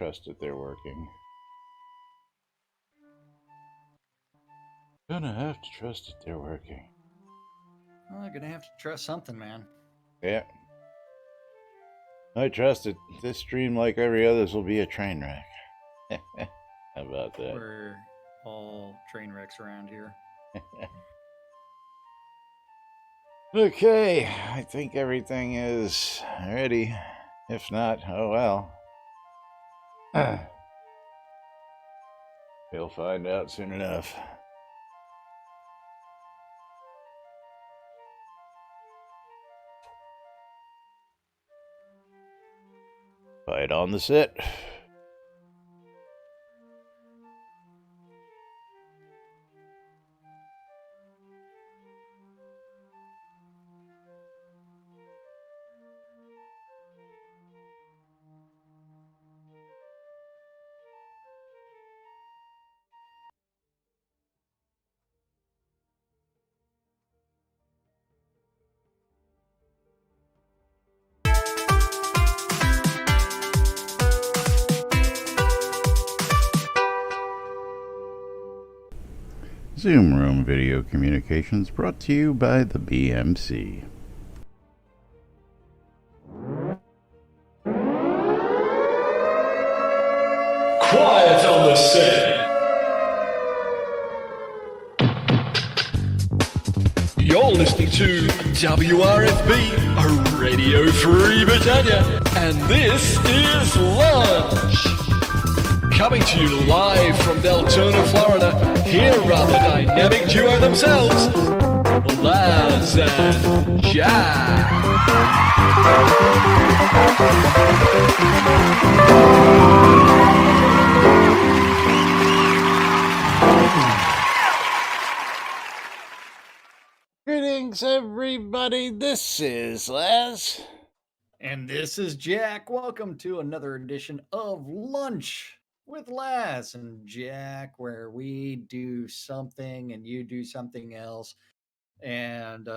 trust that they're working. Gonna have to trust that they're working. Well, I'm gonna have to trust something, man. Yeah. I trust that this stream, like every others, will be a train wreck. How about that? We're all train wrecks around here. Okay, I think everything is ready. If not, oh well. We'll find out soon enough. Fight on the set. Zoom Room Video Communications brought to you by the BMC. Quiet on the set. You're listening to WRFB, Radio Free Britannia, and this is Lunch. Coming to you live from Deltona, Florida, here are the dynamic duo themselves, Laz and Jack. Greetings, everybody. This is Laz. And this is Jack. Welcome to another edition of Lunch with Laz and Jack, where we do something and you do something else. And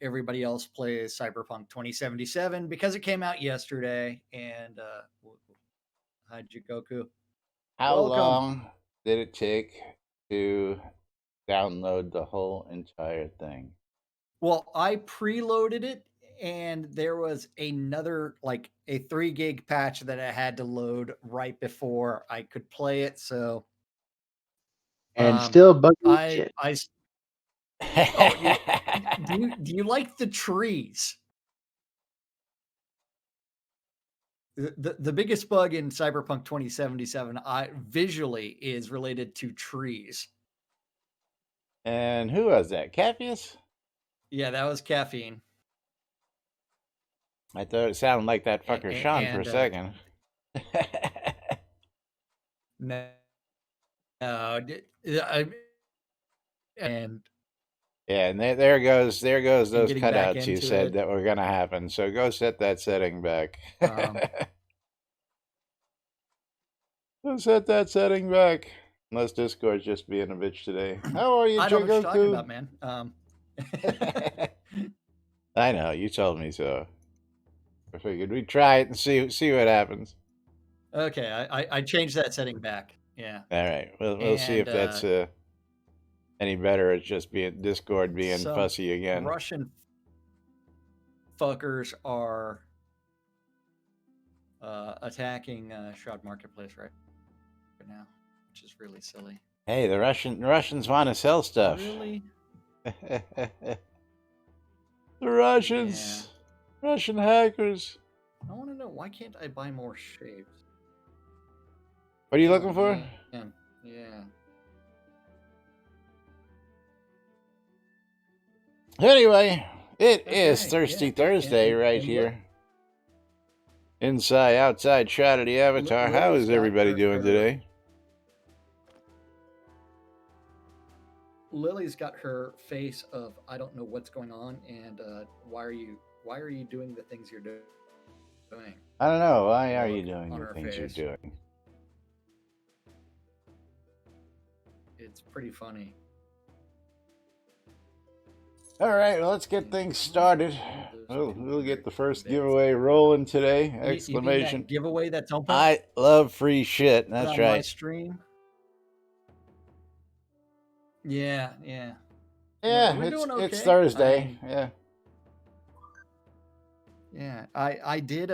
everybody else plays Cyberpunk 2077 because it came out yesterday. And how'd you Goku? How Welcome. long did it take to download the whole entire thing? Well, I preloaded it, and there was another, like a 3 gig patch that I had to load right before I could play it. So, And still buggy I shit. do you like the trees? The biggest bug in Cyberpunk 2077 visually is related to trees. And who was that? Capheus? Yeah, that was Caffeine. I thought it sounded like that fucker Sean for a second. No, and yeah, and there goes those getting back cutouts you into said it. that were gonna happen. So go set that setting back. Go set that setting back. Unless Discord's just being a bitch today. How are you, I don't know what you're talking Jogoku? about, man. I know, you told me so. I figured we'd try it and see what happens. Okay, I changed that setting back. Yeah. All right, we'll see if that's any better. It's just Discord being fussy again. Russian fuckers are attacking Shroud Marketplace right now, which is really silly. Hey, the Russians want to sell stuff. Really? The Russians. Yeah. Russian hackers. I want to know, why can't I buy more shapes? What are you looking for? Yeah. Anyway, it is Thirsty Thursday right here. Inside, outside shot of the avatar. How is everybody doing today? Lily's got her face of, I don't know what's going on, and why are you doing the things you're doing? I don't know. Why are you doing the things you're doing? It's pretty funny. All right, well, let's get things started. We'll get the first giveaway rolling today! You mean Exclamation! that giveaway that's open I love free shit. That's on my right. stream? Yeah. Yeah, we're it's doing okay. it's Thursday. I mean, Yeah. yeah, I did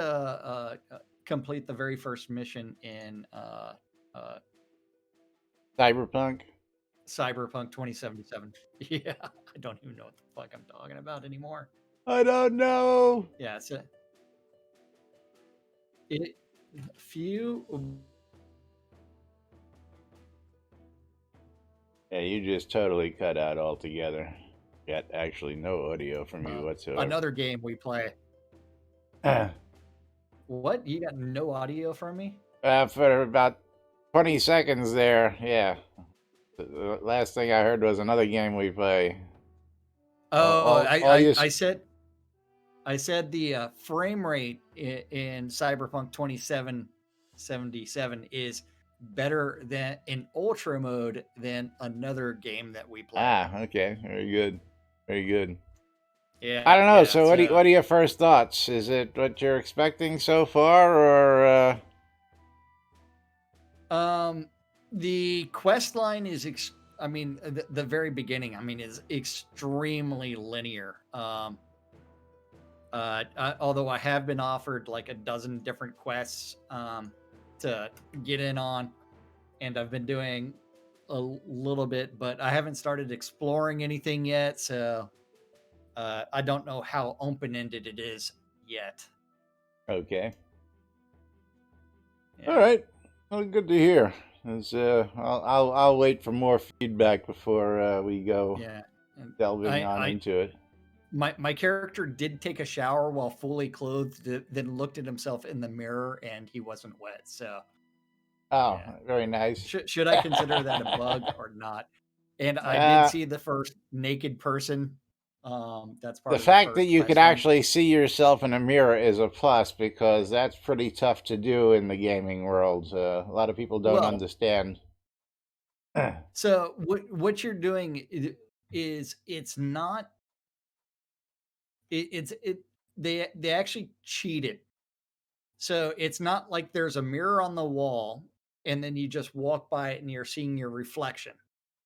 complete the very first mission in Cyberpunk. Cyberpunk 2077. Yeah, I don't even know what the fuck I'm talking about anymore. I don't know. Yeah, it's it few. Yeah, you just totally cut out altogether. Got actually no audio from you whatsoever. Another game we play. What? You got no audio from me? For about 20 seconds there, yeah. The last thing I heard was another game we play. Oh, I I said the frame rate in Cyberpunk 2077 is better than in ultra mode than another game that we play. Okay, very good, very good. Yeah, I don't know. yeah, So, what are your first thoughts? Is it what you're expecting so far, or? The quest line is, the very beginning, is extremely linear. Although I have been offered like a dozen different quests to get in on, and I've been doing a little bit, but I haven't started exploring anything yet, so I don't know how open-ended it is yet. Okay. Yeah. All right. Well, good to hear. I'll wait for more feedback before we go delving into it. My character did take a shower while fully clothed, then looked at himself in the mirror, and he wasn't wet. So, very nice. Should I consider that a bug or not? And I did see the first naked person. That's part the of fact the that you could actually see yourself in a mirror is a plus, because that's pretty tough to do in the gaming world. A lot of people don't understand. So what you're doing is it's not. They actually cheated. So it's not like there's a mirror on the wall and then you just walk by it and you're seeing your reflection.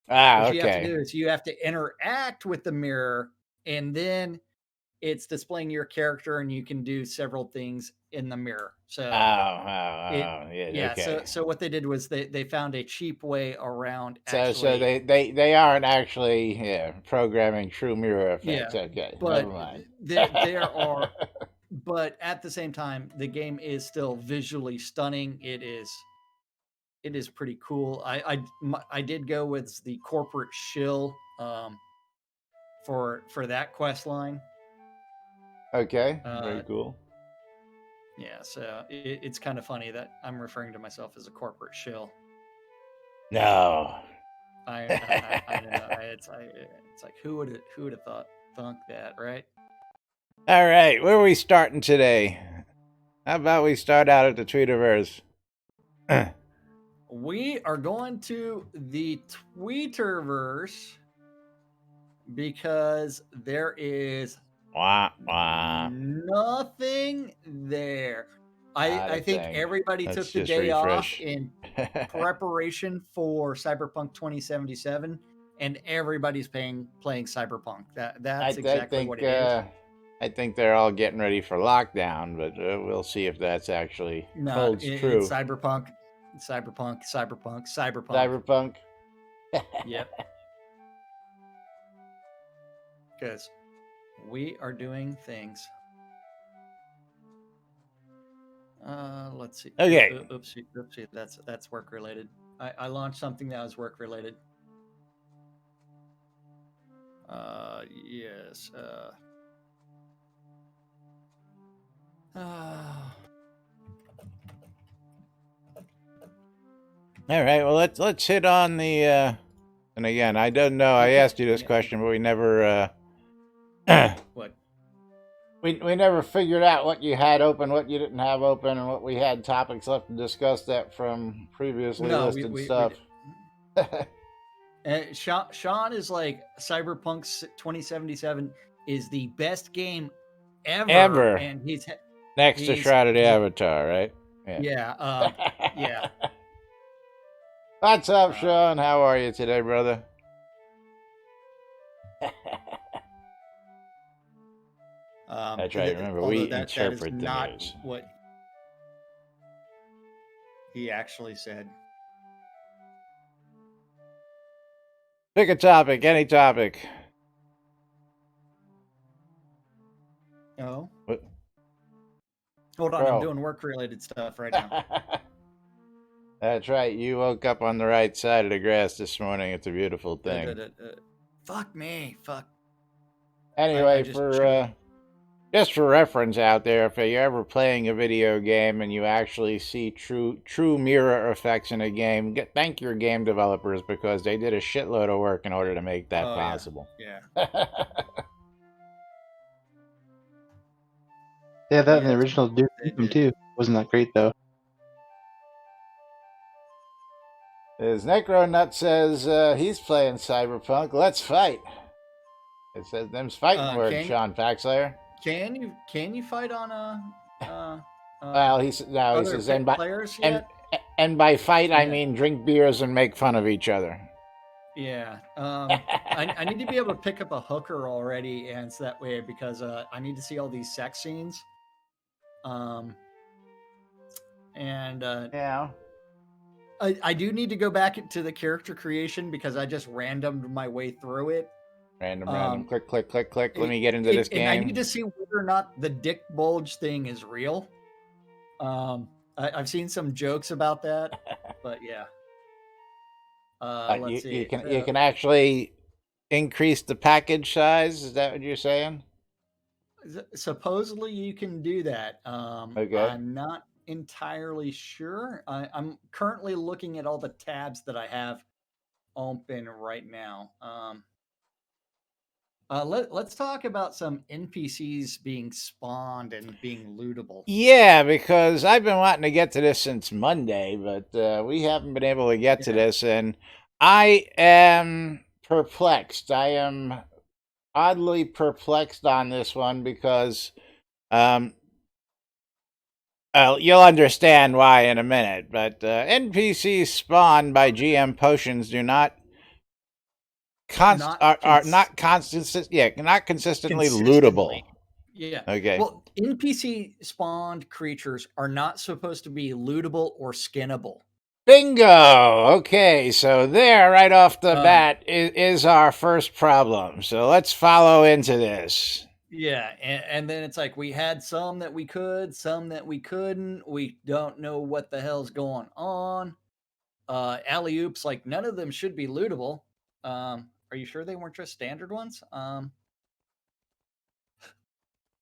What you have to do is you have to interact with the mirror, and then it's displaying your character, and you can do several things in the mirror. So So what they did was they found a cheap way around. So they aren't actually programming true mirror effects. Okay, but never mind. There are, but at the same time, the game is still visually stunning. It is pretty cool. I did go with the corporate shill for that quest line. Okay, very cool. Yeah, so it's kind of funny that I'm referring to myself as a corporate shill. No, I know. It's like who would have thunk that, right? All right, where are we starting today? How about we start out at the Tweeterverse? We are going to the Tweeterverse because there is nothing there. I think everybody took the day off in preparation for Cyberpunk 2077, and everybody's playing Cyberpunk. That's exactly what it is. I think they're all getting ready for lockdown, but we'll see if that's actually holds true. It's Cyberpunk. Yep. Because we are doing things. Let's see. Okay. Oopsie. That's work related. I launched something that was work related. Yes. All right. Well, let's hit on the. And again, I don't know. I asked you this question, but we never. What? We never figured out what you had open, what you didn't have open, and what we had topics left to discuss that from previously listed stuff. Sean is like Cyberpunk 2077 is the best game ever. Ever. And he's next to Shrouded Avatar, right? Yeah. Yeah. What's up, Sean? How are you today, brother? That's right. Remember, we interpret the news. What he actually said. Pick a topic, any topic. Oh. What? Hold on, I'm doing work-related stuff right now. That's right. You woke up on the right side of the grass this morning. It's a beautiful thing. Fuck me. Fuck. Anyway, just for reference out there, if you're ever playing a video game and you actually see true mirror effects in a game, thank your game developers because they did a shitload of work in order to make that possible. Yeah. Yeah, that in the original Duke too. Wasn't that great though? As Necronut says, he's playing Cyberpunk. Let's fight. It says them's fighting words, Sean Paxlayer. Can you fight on a? Well, he says and by fight I mean drink beers and make fun of each other. Yeah. I need to be able to pick up a hooker already, and so that way because I need to see all these sex scenes. Yeah. I do need to go back to the character creation because I just randomed my way through it. Random, click. Let me get into this game. And I need to see whether or not the dick bulge thing is real. I've seen some jokes about that, but yeah. Let's see. You can actually increase the package size. Is that what you're saying? Supposedly you can do that. Okay. I'm not entirely sure. I'm currently looking at all the tabs that I have open right now. Let's talk about some NPCs being spawned and being lootable. Yeah, because I've been wanting to get to this since Monday, but we haven't been able to get to this, and I am perplexed. I am oddly perplexed on this one because you'll understand why in a minute, but NPCs spawned by GM potions do not not consistently lootable. Yeah. Okay. Well, NPC spawned creatures are not supposed to be lootable or skinnable. Bingo. Okay, so there, right off the bat, is our first problem. So let's follow into this. Yeah, and then it's like we had some that we could, some that we couldn't. We don't know what the hell's going on. Alley-oops, like none of them should be lootable. Are you sure they weren't just standard ones?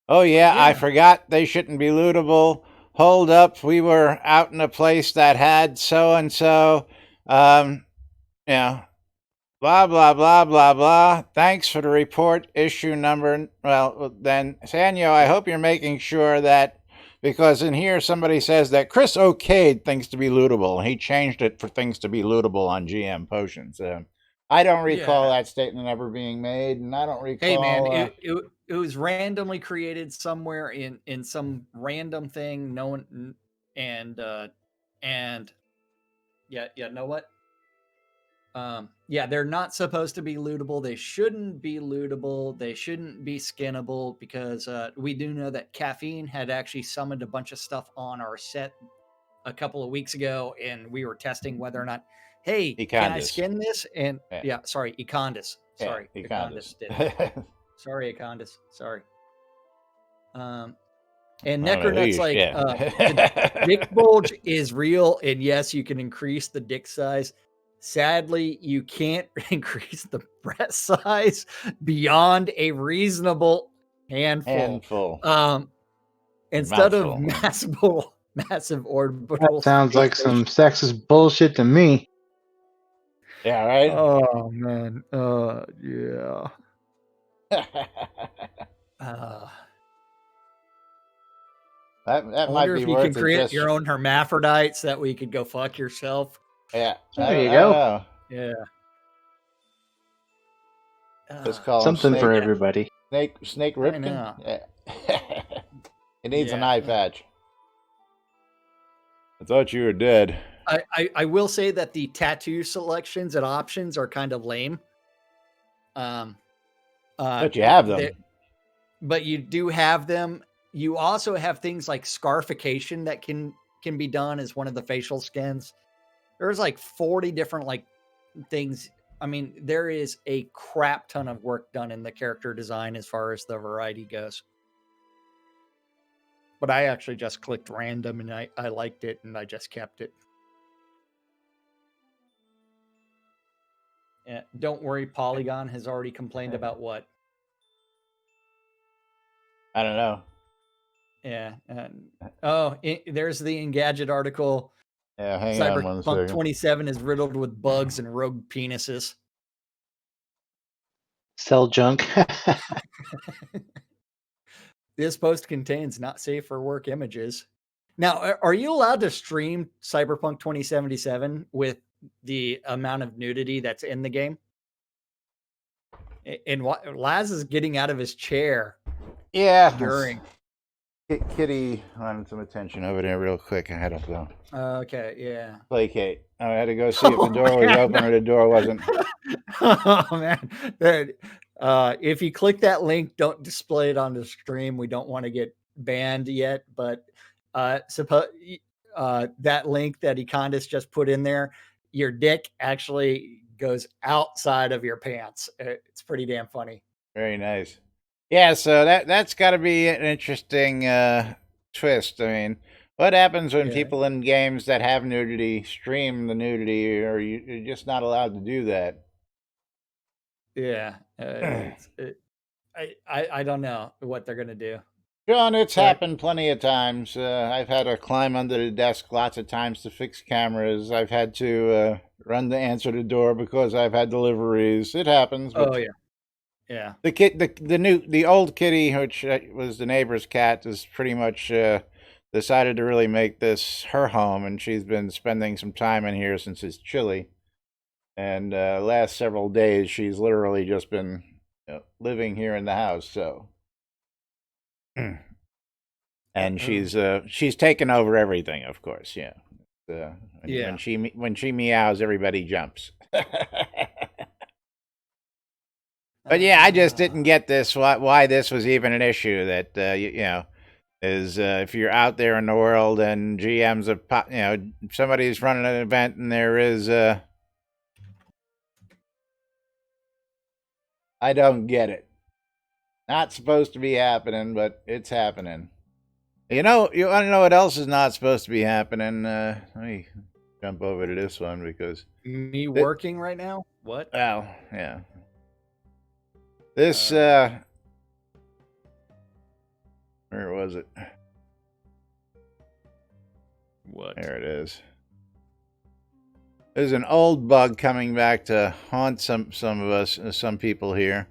Oh, yeah, I forgot they shouldn't be lootable. Hold up, we were out in a place that had so-and-so, blah, blah, blah, blah, blah. Thanks for the report, issue number. Well, then, Sanyo, I hope you're making sure that, because in here somebody says that Chris okayed things to be lootable. He changed it for things to be lootable on GM potions. I don't recall that statement ever being made, and I don't recall. Hey man, it was randomly created somewhere in some random thing. No one and know what? They're not supposed to be lootable. They shouldn't be lootable. They shouldn't be skinnable because we do know that Caffeine had actually summoned a bunch of stuff on our set a couple of weeks ago, and we were testing whether or not. Hey, Econdis. Can I skin this? And sorry, Econdis. Sorry, Econdis did it. Sorry, Econdis. Sorry. And Necronut's like, the dick bulge is real, and yes, you can increase the dick size. Sadly, you can't increase the breast size beyond a reasonable handful. Instead of massive orbital. That sounds like some sexist bullshit to me. Yeah, right? Oh, man. Yeah. That might be worth it. You can create your own hermaphrodites that way you could go fuck yourself. Yeah. There you go. Yeah. Let's call him Something for Snake. everybody. Snake I Ripken? know. Yeah. It needs an Yeah. eye patch. I thought you were dead. I will say that the tattoo selections and options are kind of lame. But you have them. But you do have them. You also have things like scarification that can be done as one of the facial skins. There's like 40 different like things. I mean, there is a crap ton of work done in the character design as far as the variety goes. But I actually just clicked random and I liked it and I just kept it. Yeah, don't worry, Polygon has already complained about what? I don't know. Yeah. There's the Engadget article. Yeah, hang on one Cyberpunk second. 27 is riddled with bugs and rogue penises. Sell junk. This post contains not safe for work images. Now, are you allowed to stream Cyberpunk 2077 with the amount of nudity that's in the game? And what Laz is getting out of his chair. Yeah. During. Kitty wanted some attention over there real quick. I had to go. Okay, yeah. Placate. I had to go see if the door was open or the door wasn't. Oh, man. If you click that link, don't display it on the stream. We don't want to get banned yet, but that link that Econdas just put in there, your dick actually goes outside of your pants. It's pretty damn funny. Very nice. Yeah, so that's got to be an interesting twist. I mean, what happens when people in games that have nudity stream the nudity, or you're just not allowed to do that? Yeah, I don't know what they're gonna do. John, it's happened plenty of times. I've had to climb under the desk lots of times to fix cameras. I've had to run to answer the door because I've had deliveries. It happens. Oh yeah, yeah. The old kitty, which was the neighbor's cat, has pretty much decided to really make this her home, and she's been spending some time in here since it's chilly. And last several days, she's literally just been living here in the house. So, and she's taken over everything, of course. Yeah. When she meows, everybody jumps. But yeah, I just didn't get this. Why this was even an issue? That is if you're out there in the world and GMs of somebody's running an event and there is I don't get it. Not supposed to be happening, but it's happening. You want to know what else is not supposed to be happening? Let me jump over to this one because me working right now. What? Well, yeah. This where was it? What? There it is. There's an old bug coming back to haunt some of us, some people here.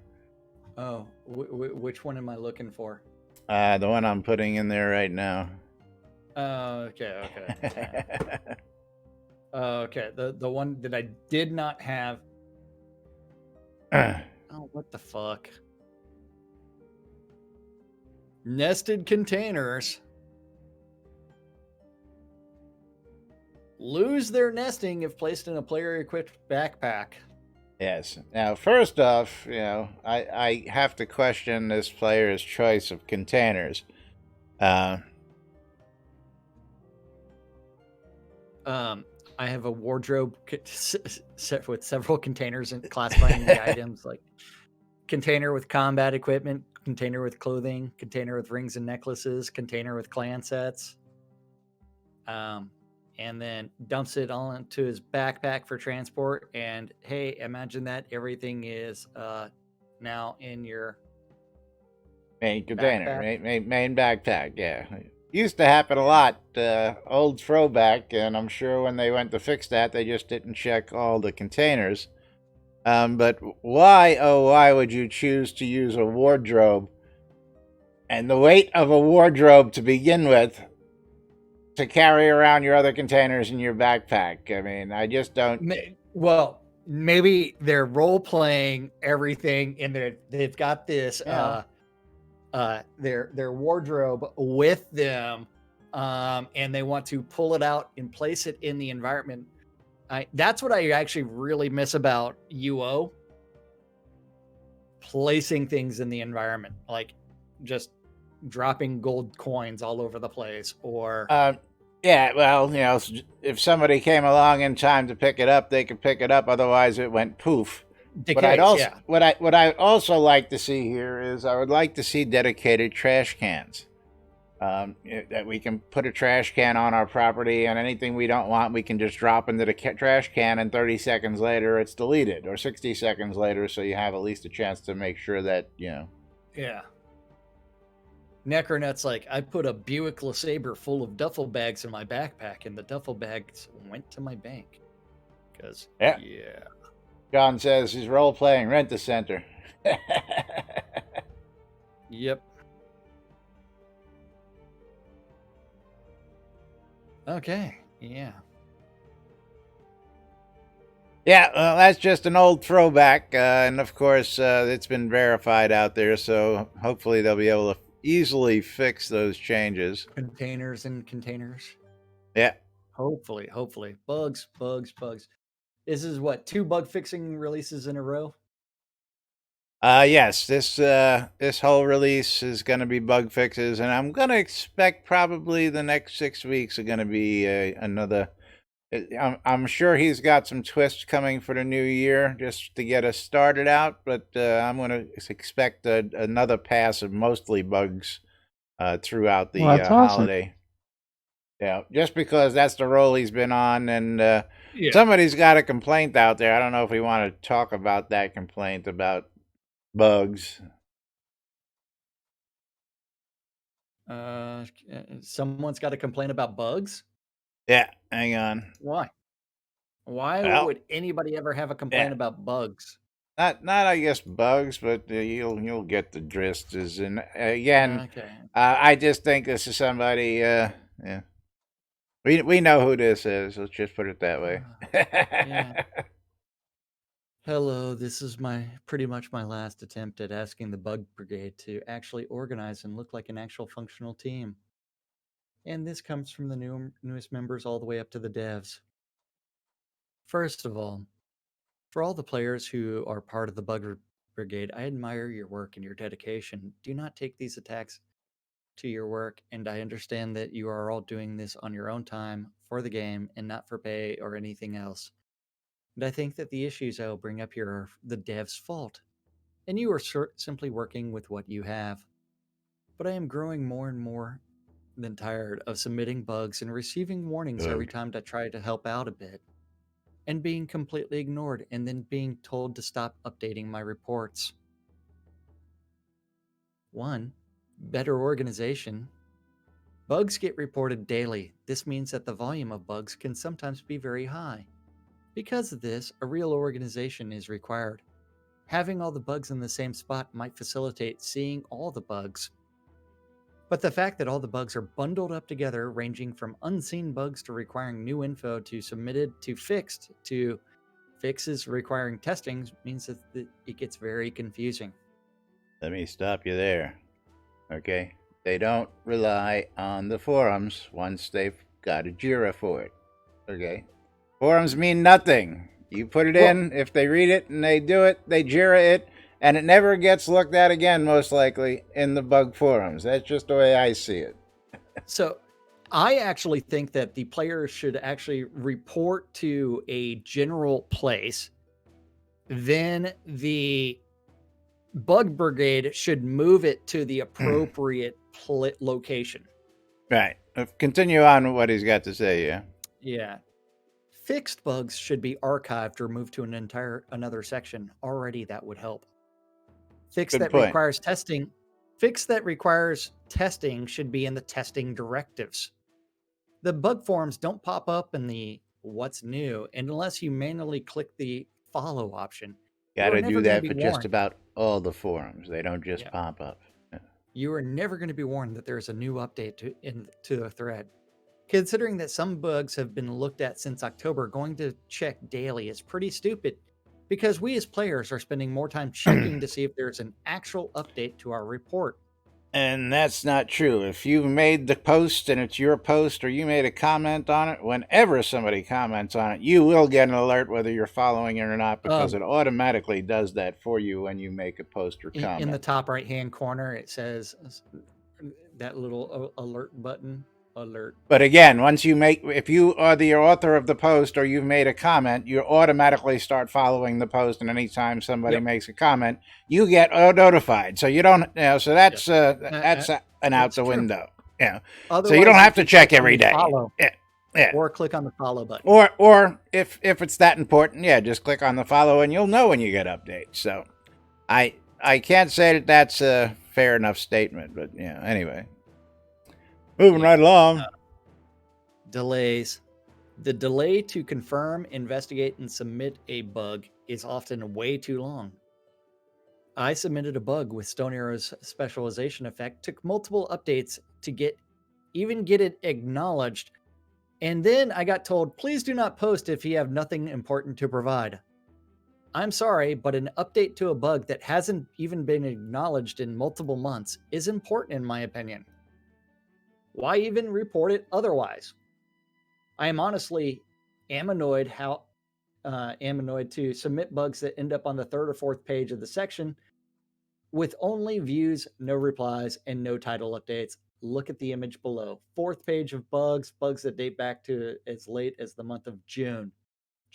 Oh, which one am I looking for? The one I'm putting in there right now. Okay. Okay, the one that I did not have. Oh, what the fuck? Nested containers lose their nesting if placed in a player-equipped backpack. Yes. Now, first off, I have to question this player's choice of containers. I have a wardrobe set with several containers and classifying the items like container with combat equipment, container with clothing, container with rings and necklaces, container with clan sets. And then dumps it all into his backpack for transport. And hey, imagine that everything is now in your main container, main backpack. Yeah, used to happen a lot. Old throwback, and I'm sure when they went to fix that, they just didn't check all the containers. But why would you choose to use a wardrobe and the weight of a wardrobe to begin with to carry around your other containers in your backpack? I mean, I just don't. Well, maybe they're role playing everything, and they've got this Yeah. their wardrobe with them, and they want to pull it out and place it in the environment. That's what I actually really miss about UO, placing things in the environment, like just dropping gold coins all over the place, or Yeah, well, if somebody came along in time to pick it up, they could pick it up. Otherwise, it went poof. decays. Yeah. What I also like to see here is I would like to see dedicated trash cans. That we can put a trash can on our property, and anything we don't want, we can just drop into the trash can, and 30 seconds later, it's deleted, or 60 seconds later, so you have at least a chance to make sure that, Yeah. Neckernut's like, I put a Buick LeSabre full of duffel bags in my backpack, and the duffel bags went to my bank. Because, Yeah. John says he's role-playing Rent-A-Center. Yep. Okay. Yeah. Yeah, well, that's just an old throwback, and of course, it's been verified out there, so hopefully they'll be able to easily fix those changes. Containers and containers. Yeah. Hopefully. Bugs. This is what, 2 bug fixing releases in a row? Yes, this whole release is going to be bug fixes, and I'm going to expect probably the next 6 weeks are going to be another. I'm sure he's got some twists coming for the new year just to get us started out, but I'm going to expect another pass of mostly bugs throughout the Well, that's awesome. holiday. Yeah, just because that's the role he's been on, and somebody's got a complaint out there. I don't know if we want to talk about that complaint about bugs. Someone's got to complain about bugs? Yeah, hang on. Why? Why Well, would anybody ever have a complaint yeah. about bugs? Not I guess bugs, but you'll get the gist. Is and again, Okay. I just think this is somebody. Yeah, we know who this is. Let's just put it that way. Yeah. Hello, this is pretty much my last attempt at asking the Bug Brigade to actually organize and look like an actual functional team. And this comes from the newest members all the way up to the devs. First of all, for all the players who are part of the Bug Brigade, I admire your work and your dedication. Do not take these attacks to your work, and I understand that you are all doing this on your own time for the game and not for pay or anything else. And I think that the issues I will bring up here are the dev's fault, and you are simply working with what you have. But I am growing more and more than tired of submitting bugs and receiving warnings every time I try to help out a bit, and being completely ignored and then being told to stop updating my reports. 1. Better organization. Bugs get reported daily. This means that the volume of bugs can sometimes be very high. Because of this, a real organization is required. Having all the bugs in the same spot might facilitate seeing all the bugs. But the fact that all the bugs are bundled up together, ranging from unseen bugs to requiring new info to submitted to fixes requiring testing, means that it gets very confusing. Let me stop you there. Okay? They don't rely on the forums once they've got a JIRA for it. Okay? Forums mean nothing. You put it in, if they read it and they do it, they JIRA it, and it never gets looked at again, most likely, in the bug forums. That's just the way I see it. So I actually think that the players should actually report to a general place. Then the Bug Brigade should move it to the appropriate location. Right. Continue on with what he's got to say, yeah? Yeah. Fixed bugs should be archived or moved to another section. Already that would help. Fix that requires testing should be in the testing directives. The bug forums don't pop up in the what's new unless you manually click the follow option. Gotta do that for just about all the forums. They don't just pop up. You are never going to be warned that there's a new update to a thread. Considering that some bugs have been looked at since October, going to check daily is pretty stupid because we as players are spending more time checking to see if there's an actual update to our report. And that's not true. If you made the post and it's your post, or you made a comment on it, whenever somebody comments on it, you will get an alert whether you're following it or not, because it automatically does that for you when you make a post or comment. In the top right-hand corner, it says that little alert button. Alert. But again, if you are the author of the post or you've made a comment, you automatically start following the post, and anytime somebody makes a comment, you get notified. So you don't, so that's an out the window. Yeah. So you don't have to check every day. Yeah. Or click on the follow button. Or if it's that important, just click on the follow and you'll know when you get updates. So I can't say that that's a fair enough statement, but anyway. Moving right along. Delays. The delay to confirm, investigate, and submit a bug is often way too long. I submitted a bug with Stone Arrow's specialization effect, took multiple updates to get it acknowledged, and then I got told, please do not post if you have nothing important to provide. I'm sorry, but an update to a bug that hasn't even been acknowledged in multiple months is important in my opinion. Why even report it otherwise? I am honestly annoyed to submit bugs that end up on the third or fourth page of the section with only views, no replies, and no title updates. Look at the image below. Fourth page of bugs that date back to as late as the month of June.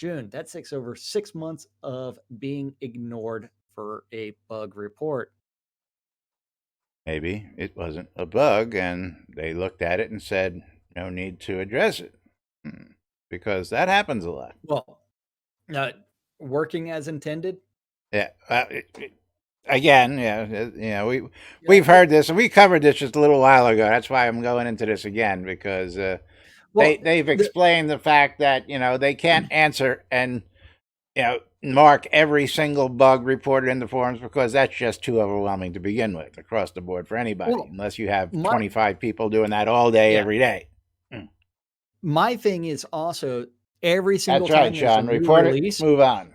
That takes over 6 months of being ignored for a bug report. Maybe it wasn't a bug and they looked at it and said, no need to address it. Because that happens a lot. Well, working as intended? Yeah. We've heard this, and we covered this just a little while ago. That's why I'm going into this again, because they've explained the fact that, they can't answer and, mark every single bug reported in the forums, because that's just too overwhelming to begin with across the board for anybody, unless you have 25 people doing that all day, every day. My thing is also every single time. That's right, Sean. Report it, move on.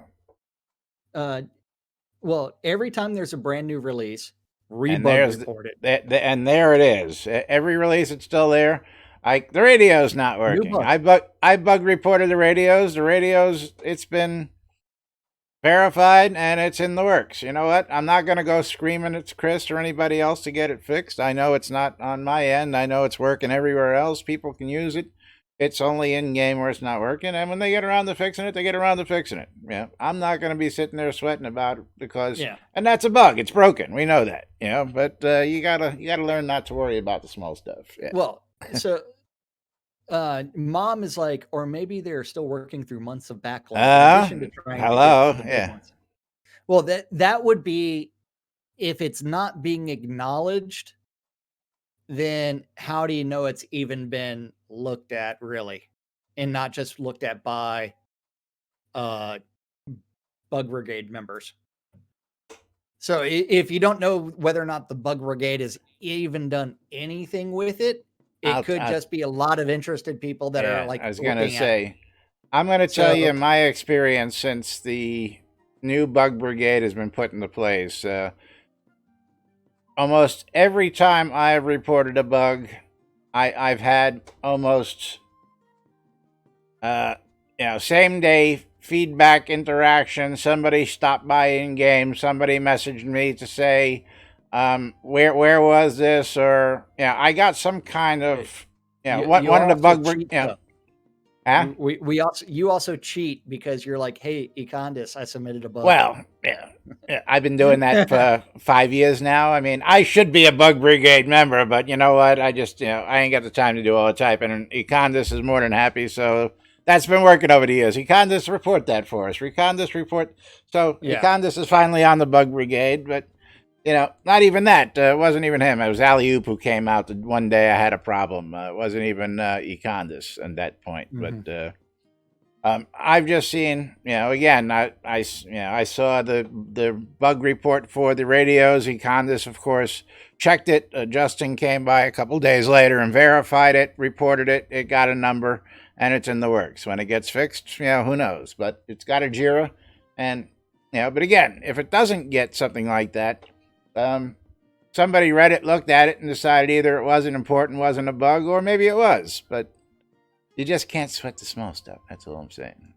Well, every time there's a brand new release, report it. And there it is. Every release, it's still there. The radio's not working. I bug reported the radios. The radios, it's been verified and it's in the works. You know what? I'm not going to go screaming at Chris or anybody else to get it fixed. I know it's not on my end. I know it's working everywhere else. People can use it. It's only in game where it's not working, and when they get around to fixing it, they get around to fixing it. Yeah, I'm not going to be sitting there sweating about it because, and that's a bug. It's broken. We know that. But you gotta learn not to worry about the small stuff. Yeah. Well, so Mom is like, or maybe they're still working through months of backlog. Yeah. Well, that would be if it's not being acknowledged. Then how do you know it's even been looked at really, and not just looked at by bug brigade members? So if you don't know whether or not the bug brigade has even done anything with it, it could just be a lot of interested people that are like. I was going to say, I'm going to tell you my experience since the new bug brigade has been put into place. Almost every time I have reported a bug, I've had almost, same day feedback interaction. Somebody stopped by in game. Somebody messaged me to say, where was this? Or, I got some kind of, one of the bug, Huh? You also cheat because you're like, hey, Econdis, I submitted a bug. Well, I've been doing that for 5 years now. I mean, I should be a bug brigade member, but you know what? I just, I ain't got the time to do all the typing, and Econdis is more than happy. So that's been working over the years. Econdis, report that for us. Econdis, report. So Econdis is finally on the bug brigade, but not even that. It wasn't even him. It was Alley-Oop who came out one day. I had a problem. It wasn't even Econdis at that point. Mm-hmm. But I've just seen, again, I saw the bug report for the radios. Econdis, of course, checked it. Justin came by a couple days later and verified it, reported it. It got a number, and it's in the works. When it gets fixed, who knows? But it's got a JIRA, and But again, if it doesn't get something like that, somebody read it, looked at it, and decided either it wasn't important, wasn't a bug, or maybe it was. But you just can't sweat the small stuff. That's all I'm saying.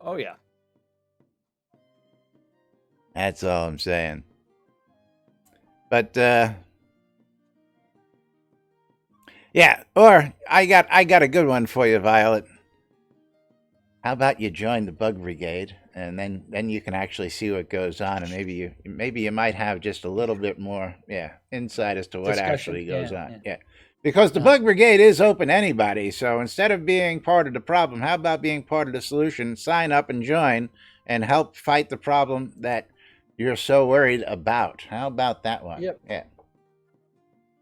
Oh yeah. That's all I'm saying. But yeah, or I got a good one for you, Violet. How about you join the bug brigade, and then you can actually see what goes on, and maybe you might have just a little bit more insight as to what Discussion. actually goes Yeah, on. yeah. Because the bug brigade is open to anybody. So instead of being part of the problem, how about being part of the solution? Sign up and join and help fight the problem that you're so worried about. How about that one? Yep. Yeah.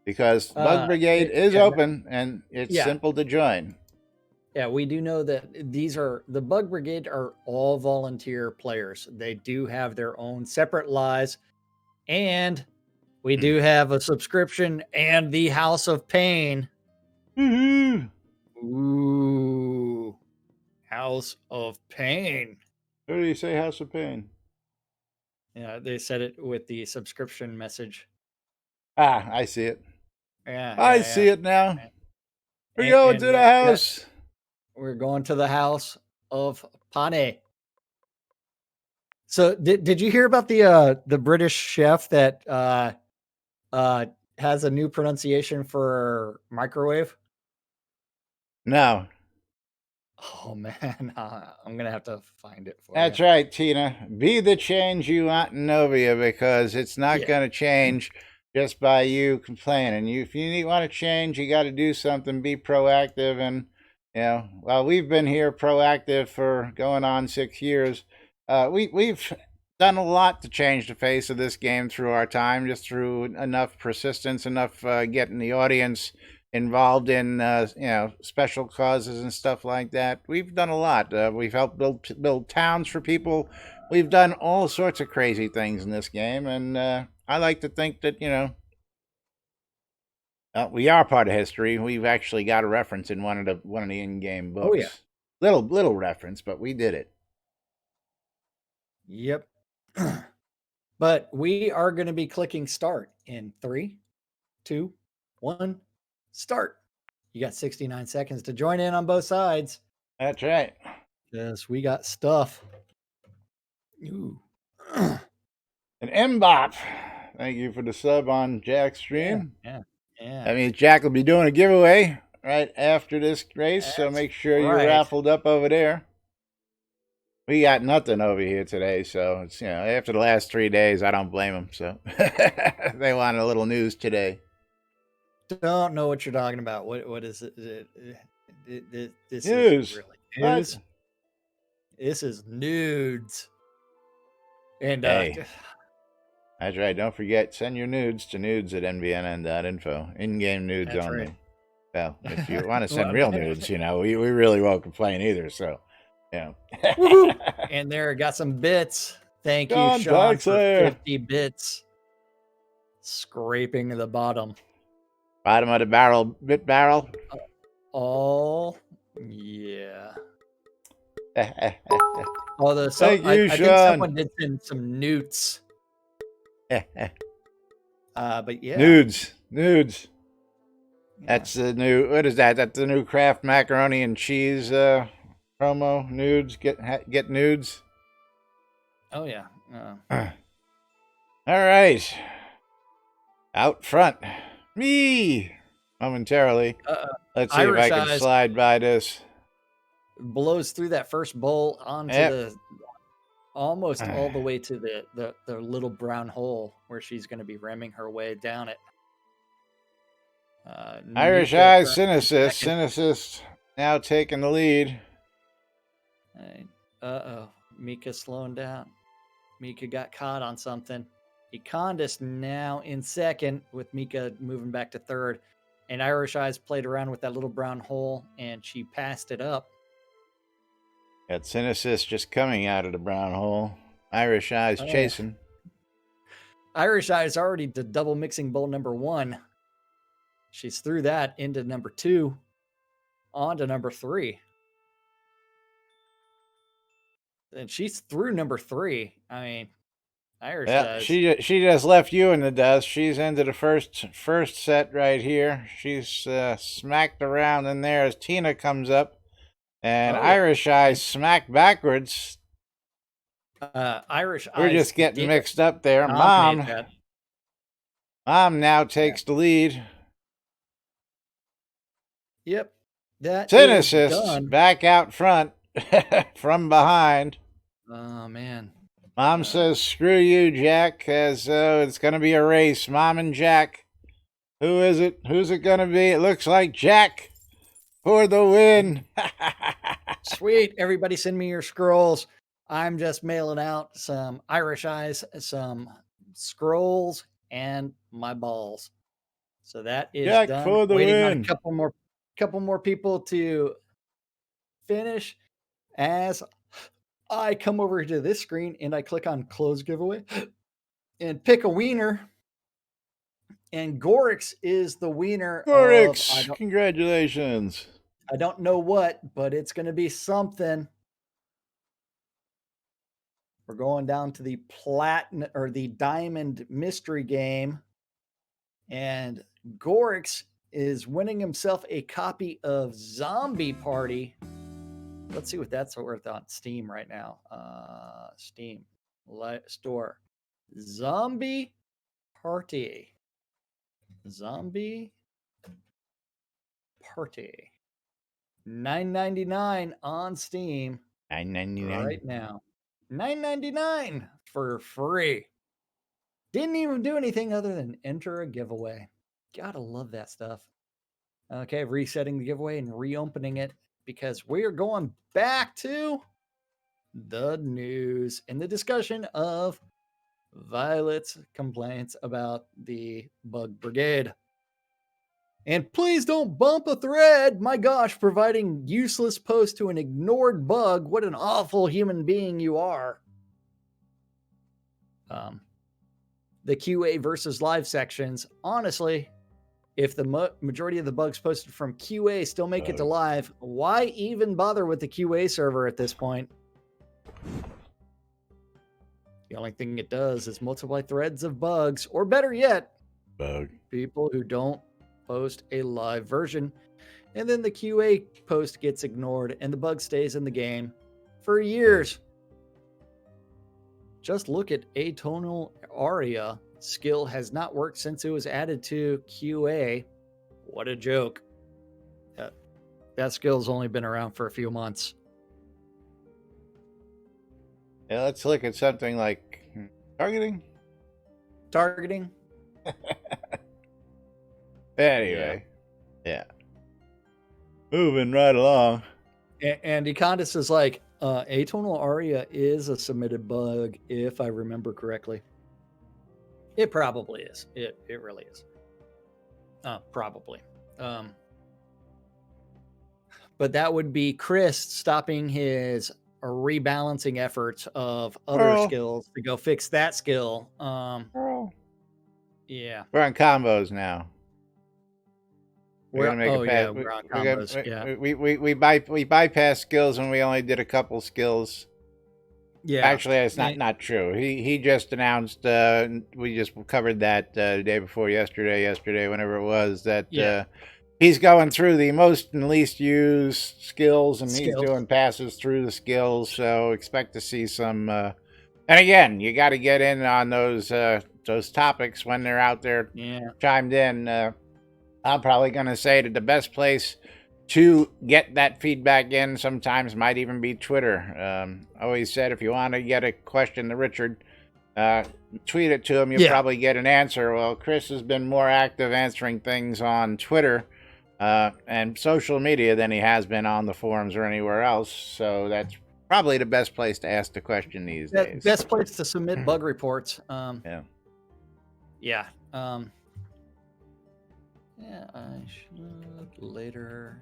Because bug brigade is open and it's simple to join. Yeah, we do know that the Bug Brigade are all volunteer players. They do have their own separate lives, and we do have a subscription and the House of Pain. Ooh, House of Pain. Who do you say House of Pain? Yeah, they said it with the subscription message. Ah, I see it. Yeah, I see it now. We're And- going and to the yeah, house. We're going to the House of Pane. So did you hear about the British chef that has a new pronunciation for microwave? No. Oh man, I'm gonna have to find it for That's you. right, Tina. Be the change you want in Novia, because it's not Yeah. going to change just by you complaining. If you want to change, you got to do something. Be proactive, and while we've been here proactive for going on 6 years, we've done a lot to change the face of this game through our time, just through enough persistence, enough getting the audience involved in special causes and stuff like that. We've done a lot. We've helped build towns for people. We've done all sorts of crazy things in this game, and I like to think that we are part of history. We've actually got a reference in one of the in-game books. Oh yeah. Little reference, but we did it. Yep. But we are going to be clicking start in 3, 2, 1, start. You got 69 seconds to join in on both sides. That's right. Yes, we got stuff. Ooh. An Mbop. Thank you for the sub on Jack's stream. Yeah. That means Jack will be doing a giveaway right after this race, so make sure you're raffled up over there. We got nothing over here today, so it's after the last 3 days, I don't blame them. So they wanted a little news today. Don't know what you're talking about. What is it? This News. is really news. This is nudes. And hey, that's right. Don't forget, send your nudes to nudes@nbnn.info. In-game nudes only. Right. Well, if you want to send real nudes, we really won't complain either. So, And there, got some bits. Thank you, John Sean, for Baxter. 50 bits. Scraping the bottom. Bottom of the barrel, bit barrel. Oh, yeah. Although Thank you, I think someone did send some newts. But yeah. Nudes. Yeah. That's the new, what is that? That's the new Kraft macaroni and cheese promo. Nudes. Get nudes. Oh, yeah. All right. Out front. Me. Momentarily. Let's see Irish if I can Eyes slide by this. blows through that first bowl onto the almost all the way to the little brown hole where she's going to be ramming her way down it. Irish Eyes, Synesist now taking the lead. Mika slowing down. Mika got caught on something. Econdis now in second, with Mika moving back to third. And Irish Eyes played around with that little brown hole, and she passed it up. Got Synesist just coming out of the brown hole. Irish Eyes chasing. Irish Eyes already to double mixing bowl number 1. She's through that into number 2, on to number 3. And she's through number 3. I mean, Irish Yeah, does. she just left you in the dust. She's into the first set right here. She's smacked around in there as Tina comes up, and Oh, yeah. Irish Eyes smacked backwards. Irish We're Eyes just getting did mixed up there. dominate that. Mom now takes the lead. Yep. That is Cynicist done. back out front from behind. Oh, man. Mom says, screw you, Jack, as it's going to be a race. Mom and Jack. Who is it? Who's it going to be? It looks like Jack for the win. Sweet. Everybody send me your scrolls. I'm just mailing out some Irish Eyes, some scrolls, and my balls. So that is Jack done. for the Waiting win. on a couple more people to finish as I come over to this screen and I click on close giveaway and pick a wiener. And Gorix is the winner. Gorix, congratulations. I don't know what, but it's going to be something. We're going down to the platinum or the diamond mystery game. And Gorix is winning himself a copy of Zombie Party. Let's see what that's worth on Steam right now. Steam store. Zombie Party. Zombie Party. $9.99 on Steam. $9.99 right now. $9.99 for free. Didn't even do anything other than enter a giveaway. Gotta love that stuff. Okay, resetting the giveaway and reopening it because we are going back to the news and the discussion of Violet's complaints about the Bug Brigade. And please don't bump a thread. My gosh, providing useless posts to an ignored bug. What an awful human being you are. The QA versus live sections. Honestly, if the majority of the bugs posted from QA still make it to live, why even bother with the QA server at this point? The only thing it does is multiply threads of bugs, or better yet, people who don't post a live version, and then the QA post gets ignored and the bug stays in the game for years. Just look at Atonal Aria. Skill has not worked since it was added to QA. What a joke. That skill's only been around for a few months. Yeah, let's look at something like targeting. Anyway, yeah. Moving right along. And Econdis is like, Atonal Aria is a submitted bug, if I remember correctly. It probably is. It really is. Probably. But that would be Chris stopping his rebalancing efforts of other skills to go fix that skill. Yeah. We're on combos now. We're on combos. Yeah. We bypass skills when we only did a couple skills. Yeah. Actually, it's not true. He just announced. We just covered that the day before yesterday, whenever it was, that he's going through the most and least used skills, and he's doing passes through the skills. So expect to see some. And again, you got to get in on those topics when they're out there chimed in. I'm probably going to say that the best place to get that feedback in sometimes might even be Twitter. I always said if you want to get a question to Richard, tweet it to him. You'll probably get an answer. Well, Chris has been more active answering things on Twitter and social media than he has been on the forums or anywhere else. So that's probably the best place to ask the question these days. Best place to submit bug reports. Yeah, I should later.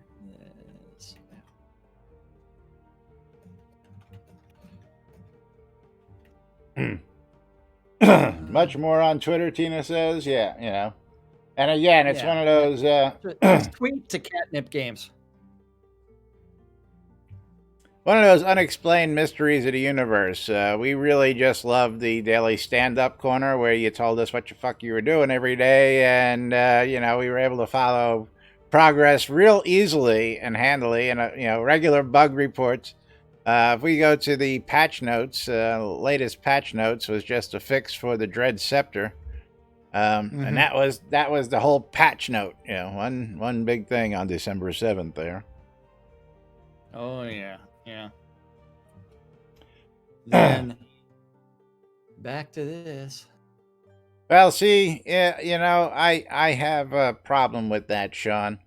Much more on Twitter, Tina says. Yeah, you know. And again, it's one of those... tweet to Catnip Games. one of those unexplained mysteries of the universe. We really just love the daily stand-up corner where you told us what the fuck you were doing every day, and we were able to follow progress real easily and handily, and regular bug reports. If we go to the patch notes, latest patch notes was just a fix for the Dread Scepter, and that was the whole patch note. One big thing on December 7th there. Oh yeah. Then back to this. Well, see, I have a problem with that, Sean.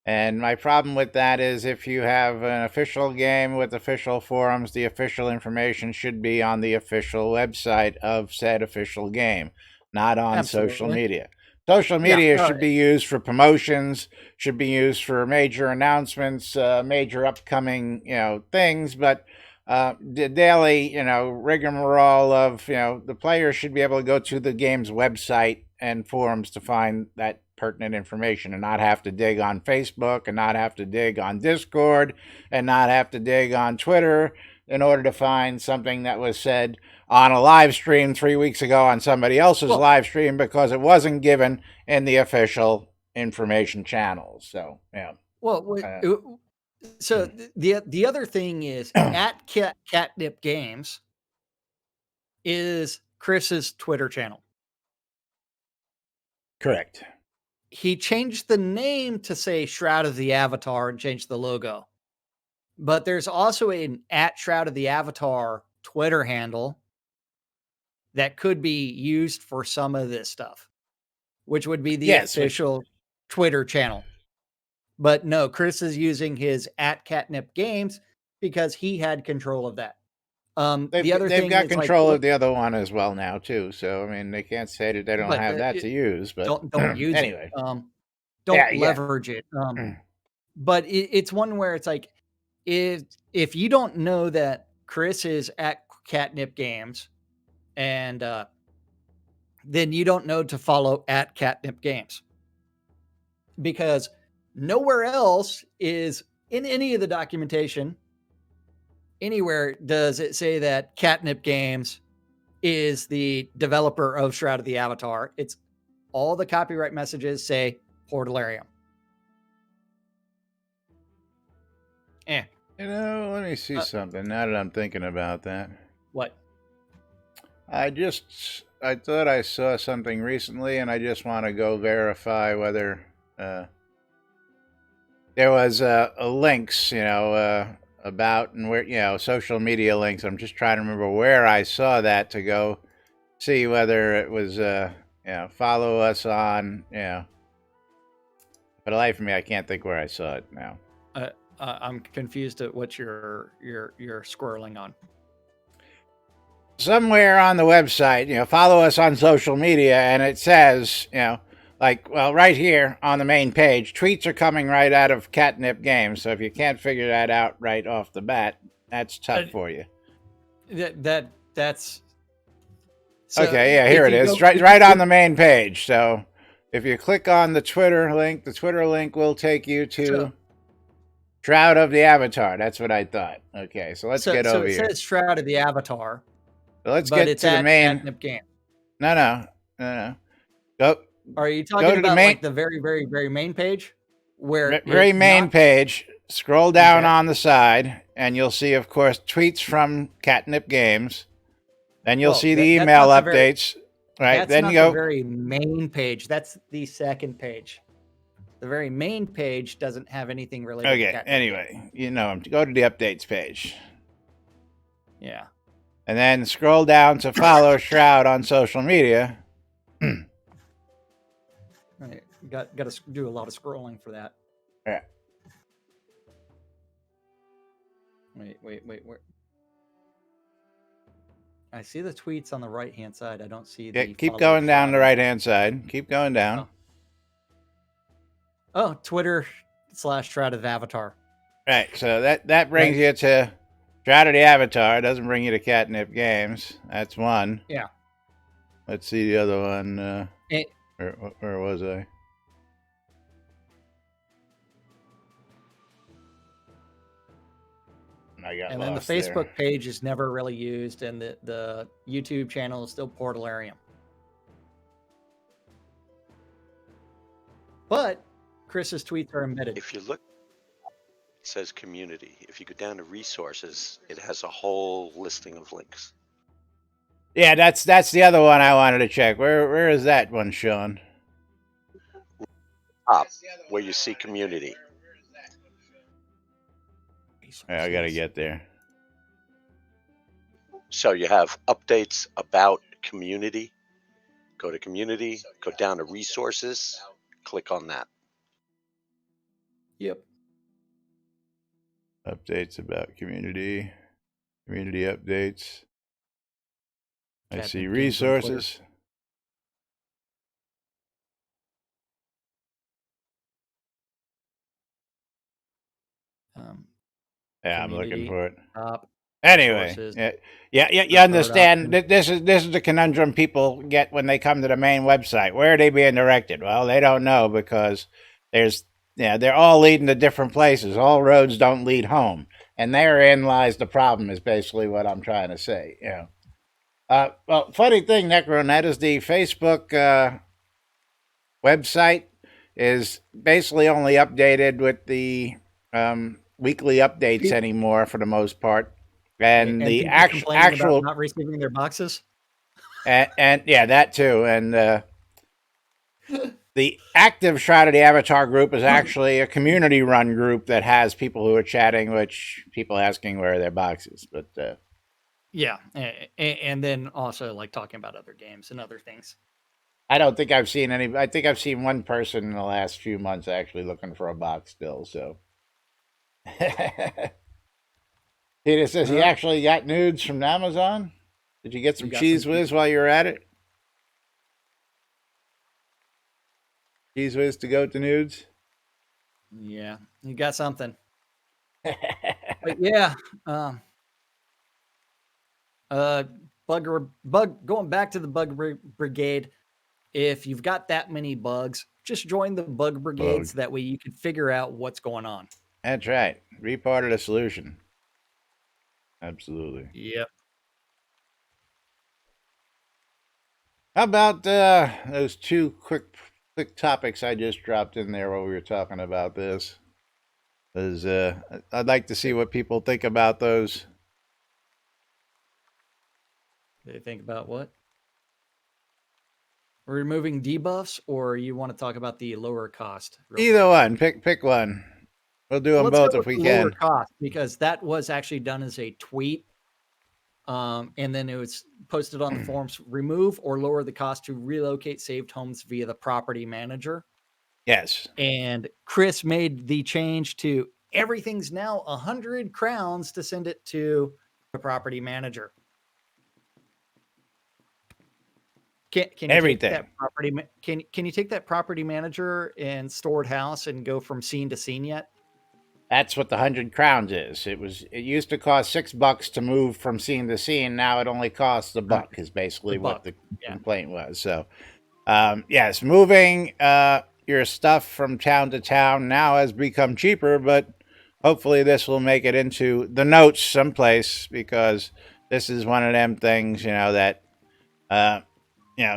And my problem with that is if you have an official game with official forums, the official information should be on the official website of said official game, not on social media. Social media should be used for promotions, should be used for major announcements, major upcoming, things, but the daily, rigmarole of, the players should be able to go to the game's website and forums to find that pertinent information and not have to dig on Facebook and not have to dig on Discord and not have to dig on Twitter in order to find something that was said on a live stream 3 weeks ago on somebody else's live stream because it wasn't given in the official information channels. So, yeah. Well, so the other thing is at Catnip Games is Chris's Twitter channel. Correct. He changed the name to say Shroud of the Avatar and changed the logo. But there's also an at Shroud of the Avatar Twitter handle that could be used for some of this stuff, which would be the official Twitter channel. But no, Chris is using his at Catnip Games because he had control of that. They've got control of the other one as well now too. So I mean, they can't say that they don't have that to use. But don't use anyway. it. Don't leverage it. But it's one where it's like if you don't know that Chris is at Catnip Games, and then you don't know to follow at Catnip Games, because nowhere else is in any of the documentation anywhere does it say that Catnip Games is the developer of Shroud of the Avatar. It's all the copyright messages say Portalarium. Let me see something now that I'm thinking about that. What? I thought I saw something recently, and I just want to go verify whether there was links, about and where, social media links. I'm just trying to remember where I saw that to go see whether it was, follow us on, For the life of me, I can't think where I saw it now. I'm confused at what you're squirreling on. Somewhere on the website, follow us on social media, and it says, right here on the main page, tweets are coming right out of Catnip Games. So if you can't figure that out right off the bat, that's tough for you. That's so okay. Yeah, here it is, right on the main page. So if you click on the Twitter link will take you to Shroud of the Avatar. That's what I thought. Okay, so let's get over here. It says Shroud of the Avatar. So let's get to the main. Catnip Game. No. Go. Are you talking about like the very, very, very main page? Where very main page. Scroll down on the side, and you'll see, of course, tweets from Catnip Games. Then you'll see the email updates. Right. That's then not you go the very main page. That's the second page. The very main page doesn't have anything related to Catnip. Anyway, go to the updates page. Yeah. And then scroll down to follow Shroud on social media. Got to do a lot of scrolling for that. Yeah. Wait. I see the tweets on the right-hand side. I don't see the... keep going down the right-hand side. Keep going down. Oh, Twitter/Shroud of Avatar. Right, so that brings you to Shroud of the Avatar. It doesn't bring you to Catnip Games. That's one. Yeah. Let's see the other one. Where was I? I got And then the lost Facebook there. page is never really used, and the YouTube channel is still Portalarium. But Chris's tweets are embedded. If you look, it says community. If you go down to resources, it has a whole listing of links. Yeah, that's the other one I wanted to check. Where is that one showing? Up where you see community. Yeah, I gotta get there. So you have updates about community. Go to community, go down to resources, click on that. Yep. Updates about community updates. I Captain see Games on Twitter. resources. Yeah, I'm looking Community, for it. top, Anyway, resources, yeah, you preferred understand. option. This is the conundrum people get when they come to the main website. Where are they being directed? Well, they don't know because they're all leading to different places. All roads don't lead home, and therein lies the problem. Is basically what I'm trying to say. Well, funny thing, Necronet, is the Facebook website is basically only updated with the weekly updates anymore for the most part, and the people complaining actual about not receiving their boxes. and yeah, that too, and the active Shroud of the Avatar group is actually a community-run group that has people who are chatting, which people asking where are their boxes, but Yeah, and then also like talking about other games and other things. I don't think I've seen any. I think I've seen one person in the last few months actually looking for a box still. So Peter says he actually got nudes from Amazon. Did you get some cheese whiz while you were at it? Cheese whiz to go to nudes. Yeah, you got something. But yeah, bug. Going back to the bug brigade. If you've got that many bugs, just join the bug brigades. That way you can figure out what's going on. That's right. Be part of the solution. Absolutely. Yep. How about those two quick topics I just dropped in there while we were talking about this? I'd like to see what people think about those. They think about what? Removing debuffs, or you want to talk about the lower cost? Either one. Pick one. We'll do them both if we can. Lower cost, because that was actually done as a tweet, and then it was posted on the forums. Remove or lower the cost to relocate saved homes via the property manager. Yes. And Chris made the change to everything's now 100 crowns to send it to the property manager. Can you everything. Take that property? Can you take that property manager and stored house and go from scene to scene yet? That's what the 100 crowns is. It used to cost $6 to move from scene to scene. Now it only costs $1. Is basically what the complaint was. So, yes, moving your stuff from town to town now has become cheaper, but hopefully this will make it into the notes someplace, because this is one of them things, that.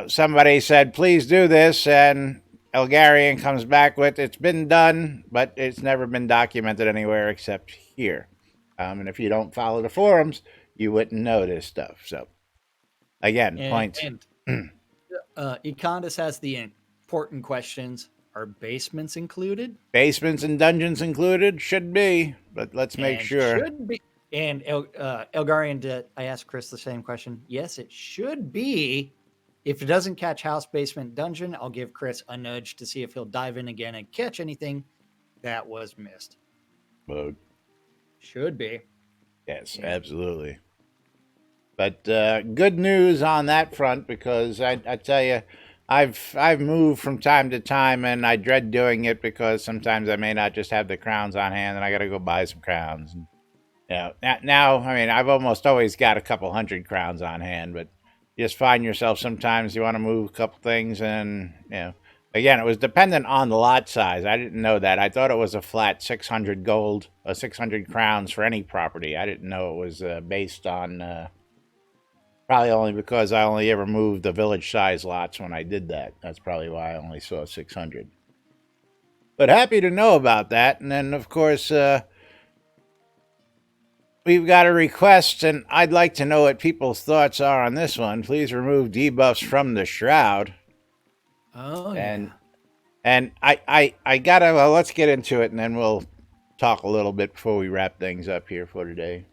Somebody said, please do this, and Elgarian comes back with, it's been done, but it's never been documented anywhere except here. And if you don't follow the forums, you wouldn't know this stuff. So, again, points. Econdas has the important questions. Are basements included? Basements and dungeons included? Should be, but let's make sure. Should be. And Elgarian, I asked Chris the same question. Yes, it should be. If it doesn't catch house, basement, dungeon, I'll give Chris a nudge to see if he'll dive in again and catch anything that was missed. Bug. Should be. Yes, absolutely. But good news on that front, because I tell you, I've moved from time to time, and I dread doing it because sometimes I may not just have the crowns on hand, and I got to go buy some crowns. And, now, I mean, I've almost always got a couple 100 crowns on hand, but just find yourself sometimes you want to move a couple things, and Again, it was dependent on the lot size. I didn't know that. I thought it was a flat 600 gold, 600 crowns for any property. I didn't know it was based on, probably only because I only ever moved the village size lots when I did that. That's probably why I only saw 600. But happy to know about that. And then, of course, we've got a request, and I'd like to know what people's thoughts are on this one. Please remove debuffs from the Shroud. Oh, And I gotta, well, let's get into it, and then we'll talk a little bit before we wrap things up here for today.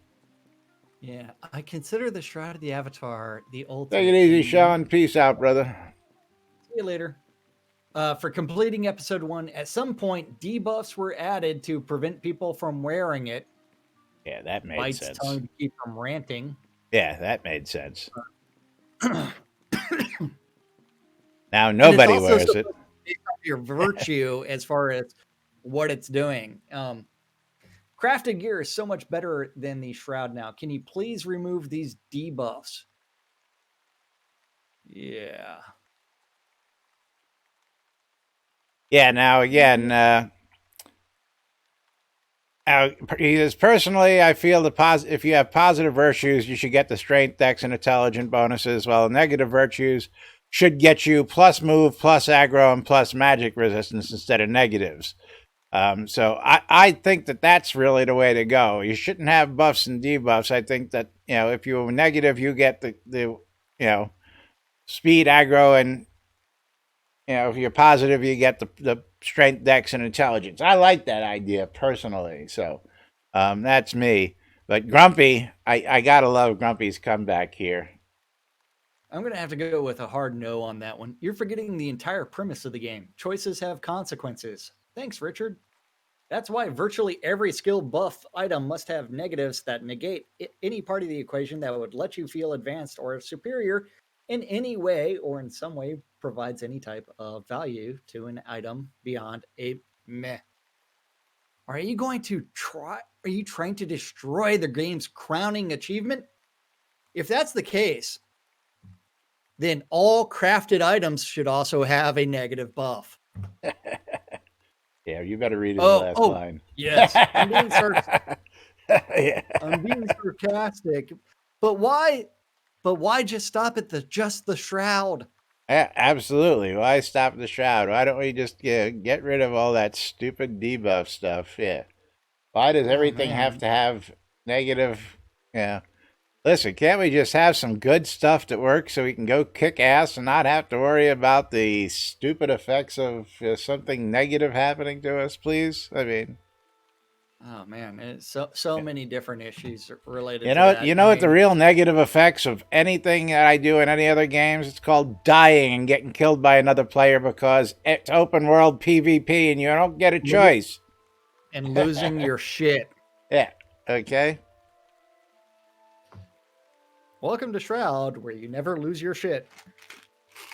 yeah. I consider the Shroud of the Avatar the ultimate. Take it easy, Sean. Peace out, brother. See you later. For completing episode 1, at some point, debuffs were added to prevent people from wearing it. Yeah, that made Bites sense. tongue to keep from ranting. Yeah, that made sense. Now nobody wears it. Your virtue as far as what it's doing. Crafted gear is so much better than the Shroud now. Can you please remove these debuffs? Yeah. Yeah, now again, personally, I feel if you have positive virtues, you should get the strength, dex, and intelligence bonuses, while negative virtues should get you plus move, plus aggro, and plus magic resistance instead of negatives. So I think that's really the way to go. You shouldn't have buffs and debuffs. I think that, if you're negative, you get the speed, aggro, and if you're positive, you get the strength, dex, and intelligence. I like that idea personally. So that's me. But Grumpy, I gotta love Grumpy's comeback here. I'm going to have to go with a hard no on that one. You're forgetting the entire premise of the game. Choices have consequences. Thanks, Richard. That's why virtually every skill buff item must have negatives that negate any part of the equation that would let you feel advanced or superior in any way or in some way provides any type of value to an item beyond a meh. Are you trying to destroy the game's crowning achievement? If that's the case, then all crafted items should also have a negative buff. Yeah, you better read his last line. Yes. I'm being sarcastic. But why just stop at just the Shroud? Yeah, absolutely. Why stop the Shroud? Why don't we just get rid of all that stupid debuff stuff? Yeah. Why does everything have to have negative? Yeah. Listen, can't we just have some good stuff that works so we can go kick ass and not have to worry about the stupid effects of something negative happening to us, please? I mean, oh man, it's so many different issues related to that. You know what the real negative effects of anything that I do in any other games? It's called dying and getting killed by another player because it's open world PvP and you don't get a choice. And losing your shit. Yeah. Okay. Welcome to Shroud, where you never lose your shit.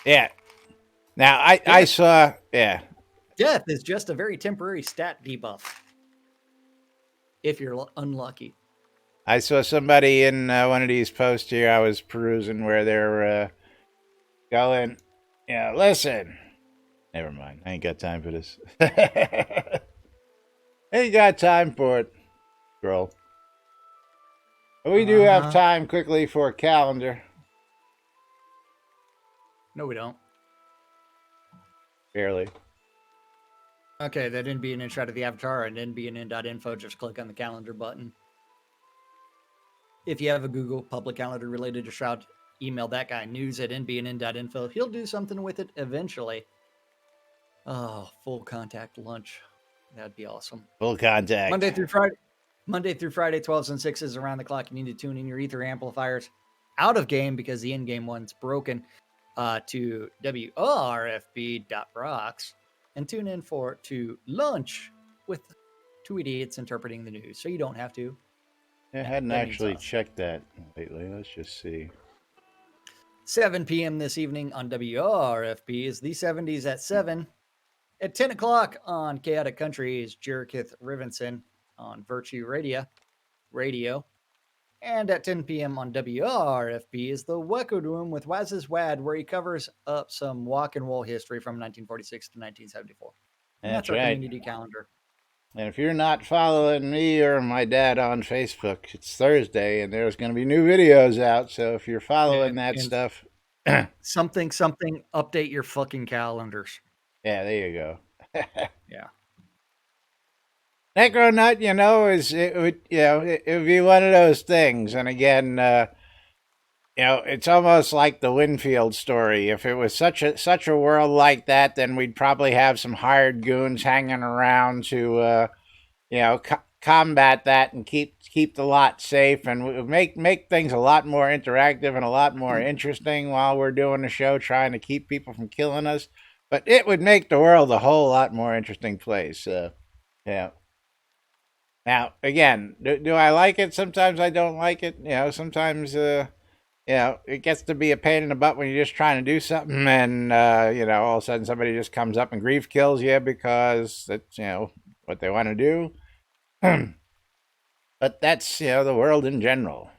Yeah. Now, I saw, yeah. Death is just a very temporary stat debuff. If you're unlucky. I saw somebody in one of these posts here I was perusing where they're going, listen. Never mind. I ain't got time for this. Ain't got time for it, girl. We do have time quickly for a calendar. No, we don't. Barely. Okay, that NBNN Shroud of the Avatar and NBNN.info. Just click on the calendar button. If you have a Google public calendar related to Shroud, email that guy, news@nbnn.info. He'll do something with it eventually. Oh, full contact lunch. That'd be awesome. Full contact. Monday through Friday, 12s and 6s around the clock. You need to tune in your ether amplifiers out of game because the in-game one's broken to WORFB.rocks and tune in to lunch with two idiots interpreting the news. So you don't have to. I hadn't actually checked that lately. Let's just see. 7 p.m. this evening on WRFB is the 70s at 7. At 10 o'clock on Chaotic Country is Jerkith Rivenson on Virtue Radio. And at 10 p.m. on WRFB is the Record Room with Waz's Wad, where he covers up some rock and roll history from 1946 to 1974. And that's our right. community calendar. And if you're not following me or my dad on Facebook, it's Thursday and there's going to be new videos out. So if you're following that stuff, something, update your fucking calendars. Yeah, there you go. Yeah. Necronut, it would be one of those things. And again, it's almost like the Winfield story. If it was such a world like that, then we'd probably have some hired goons hanging around to, combat that and keep the lot safe and make things a lot more interactive and a lot more interesting while we're doing the show, trying to keep people from killing us. But it would make the world a whole lot more interesting place. Yeah. Now, again, do I like it? Sometimes I don't like it. Sometimes, it gets to be a pain in the butt when you're just trying to do something and, all of a sudden somebody just comes up and grief kills you because that's, what they want to do. But that's, the world in general.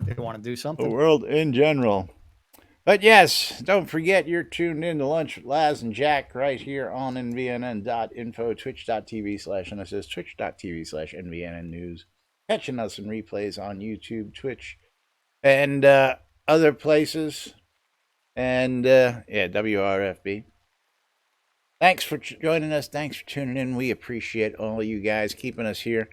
They want to do something. The world in general. But yes, don't forget you're tuned in to Lunch with Laz and Jack right here on NBNN.info, twitch.tv/NSS, twitch.tv/NBNN News. Catching us in replays on YouTube, Twitch, and other places. And, WRFB. Thanks for joining us. Thanks for tuning in. We appreciate all you guys keeping us here.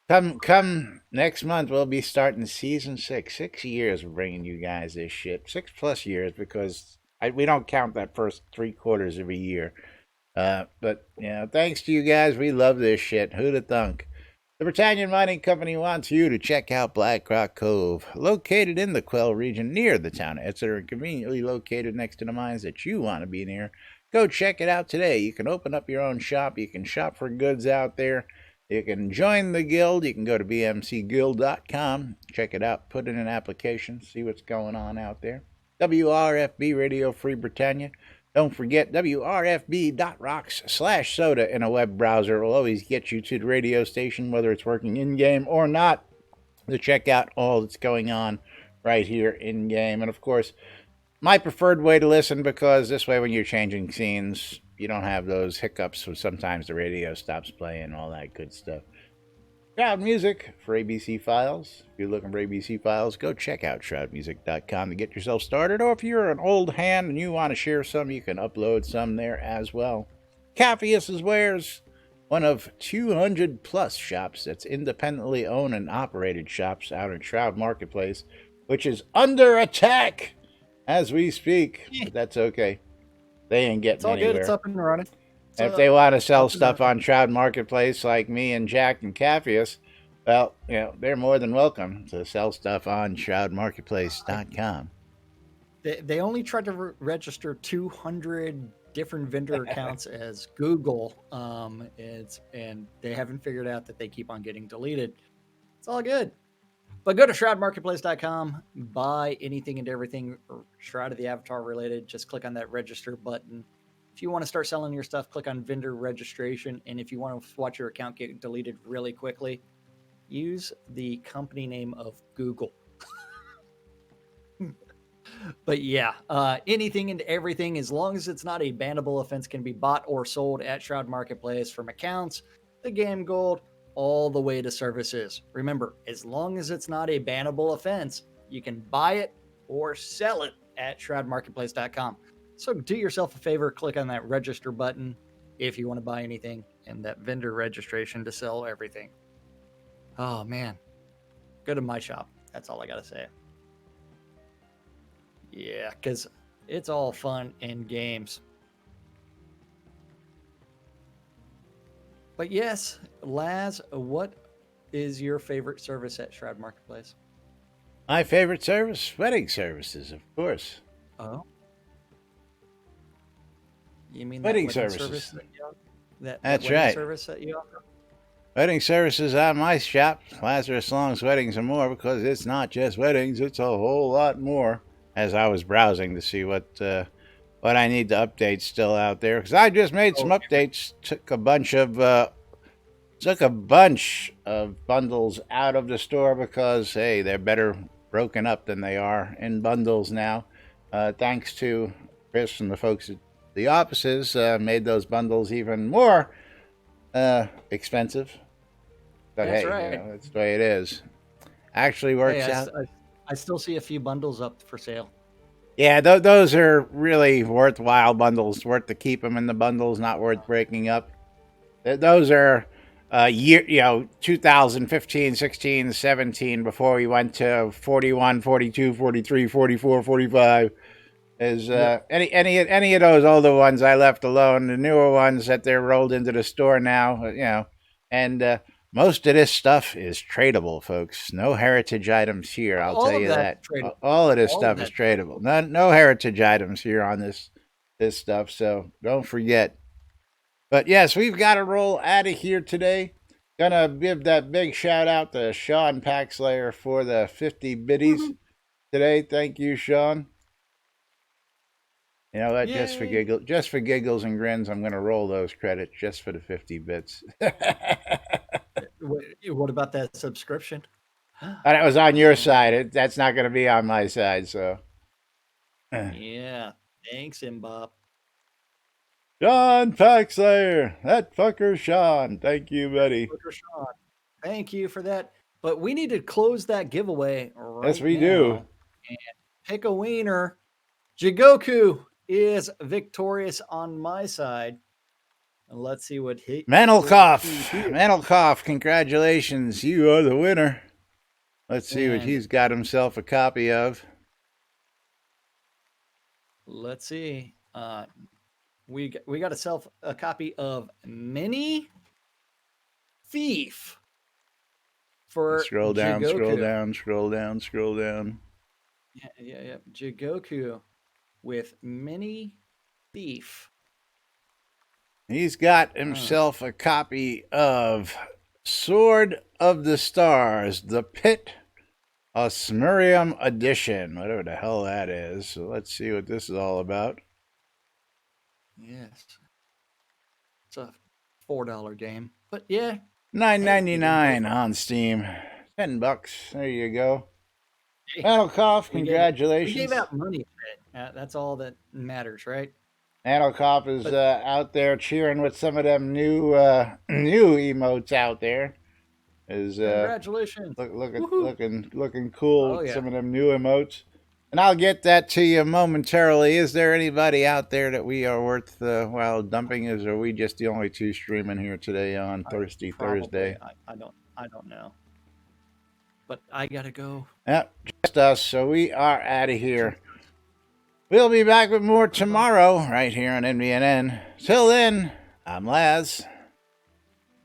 Come next month, we'll be starting season 6. 6 years of bringing you guys this shit. 6+ years because we don't count that first 3 quarters of a year. But, thanks to you guys. We love this shit. Who'd have thunk? The Britannian Mining Company wants you to check out Black Rock Cove, located in the Quell region near the town of Exeter and conveniently located next to the mines that you want to be near. Go check it out today. You can open up your own shop. You can shop for goods out there. You can join the guild. You can go to bmcguild.com. Check it out. Put in an application. See what's going on out there. WRFB Radio Free Britannia. Don't forget wrfb.rocks/soda in a web browser. It will always get you to the radio station, whether it's working in-game or not, to check out all that's going on right here in-game. And, of course, my preferred way to listen, because this way when you're changing scenes, you don't have those hiccups, so sometimes the radio stops playing, all that good stuff. Shroud Music for ABC Files. If you're looking for ABC Files, go check out shroudmusic.com to get yourself started. Or if you're an old hand and you want to share some, you can upload some there as well. Capheus's Wares, one of 200+ shops that's independently owned and operated shops out in Shroud Marketplace, which is under attack as we speak. But that's okay. They ain't getting anywhere. It's all good. It's up and running. If they want to sell stuff on Shroud Marketplace like me and Jack and Capheus, well, they're more than welcome to sell stuff on shroudmarketplace.com. They only tried to register 200 different vendor accounts as Google, and they haven't figured out that they keep on getting deleted. It's all good. But go to shroudmarketplace.com, buy anything and everything Shroud of the Avatar related. Just click on that register button. If you want to start selling your stuff, click on vendor registration. And if you want to watch your account get deleted really quickly, use the company name of Google. But yeah, anything and everything, as long as it's not a bannable offense, can be bought or sold at Shroud Marketplace, from accounts, the game gold, all the way to services. Remember, as long as it's not a bannable offense, you can buy it or sell it at shroudmarketplace.com. So do yourself a favor, click on that register button if you want to buy anything, and that vendor registration to sell everything. Oh man, go to my shop. That's all I got to say. Yeah, because it's all fun and games. But yes, Laz, what is your favorite service at Shroud Marketplace? My favorite service? Wedding services, of course. Oh. You mean wedding that services? Service that you offer? That's right. Service that you offer? Wedding services on my shop, Lazarus Long's Weddings and More, because it's not just weddings, it's a whole lot more. As I was browsing to see what I need to update still out there, because I just made some updates. Took a bunch of took a bunch of bundles out of the store because, hey, they're better broken up than they are in bundles now. Thanks to Chris and the folks at the offices, made those bundles even more expensive. But That's hey, right. that's the way it is. Actually works Hey, out. I still see a few bundles up for sale. Yeah, those are really worthwhile bundles. Worth to keep them in the bundles, not worth breaking up. Those are 2015, 16, 17, before we went to 41, 42, 43, 44, 45. Is any of those older ones I left alone. The newer ones that they're rolled into the store now, and most of this stuff is tradable, folks. No heritage items here. I'll All tell of you that's that. tradable. All of this All of stuff is that's tradable. No heritage items here on this stuff. So don't forget. But yes, we've got to roll out of here today. Gonna give that big shout out to Sean Paxlayer for the 50 biddies today. Thank you, Sean. You know what? Just for Yay. giggles and grins, I'm gonna roll those credits just for the 50 bits. What about that subscription? And it was on your side. That's not gonna be on my side. So, Yeah. Thanks, Mbop. Sean Paxlayer, that fucker, Sean. Thank you, buddy. Sean, thank you for that. But we need to close that giveaway right Yes, we now do. and pick a wiener. Jigoku is victorious on my side. And let's see what he. Mandelkoff, congratulations. You are the winner. Let's see what he's got himself a copy of. Let's see. We got a copy of Mini Thief for Scroll down, Jigoku. scroll down. Yeah. Jigoku with Mini Thief. He's got himself a copy of Sword of the Stars, the Pit Osmurium Edition, whatever the hell that is. So let's see what this is all about. Yes. It's a $4 game. But yeah. $9.99 on Steam. $10. There you go. Mandelkoff, congratulations. We gave out money for it. That's all that matters, right? Mandelkoff is out there cheering with some of them new emotes out there. Congratulations. Looking cool with some of them new emotes. And I'll get that to you momentarily. Is there anybody out there that we are worth dumping? Are we just the only two streaming here today on Thirsty Thursday? I don't know. But I gotta go. Yep, just us. So we are out of here. We'll be back with more tomorrow right here on NBNN. Till then, I'm Laz.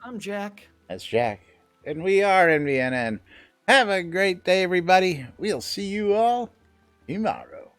I'm Jack. That's Jack. And we are NBNN. Have a great day, everybody. We'll see you all tomorrow.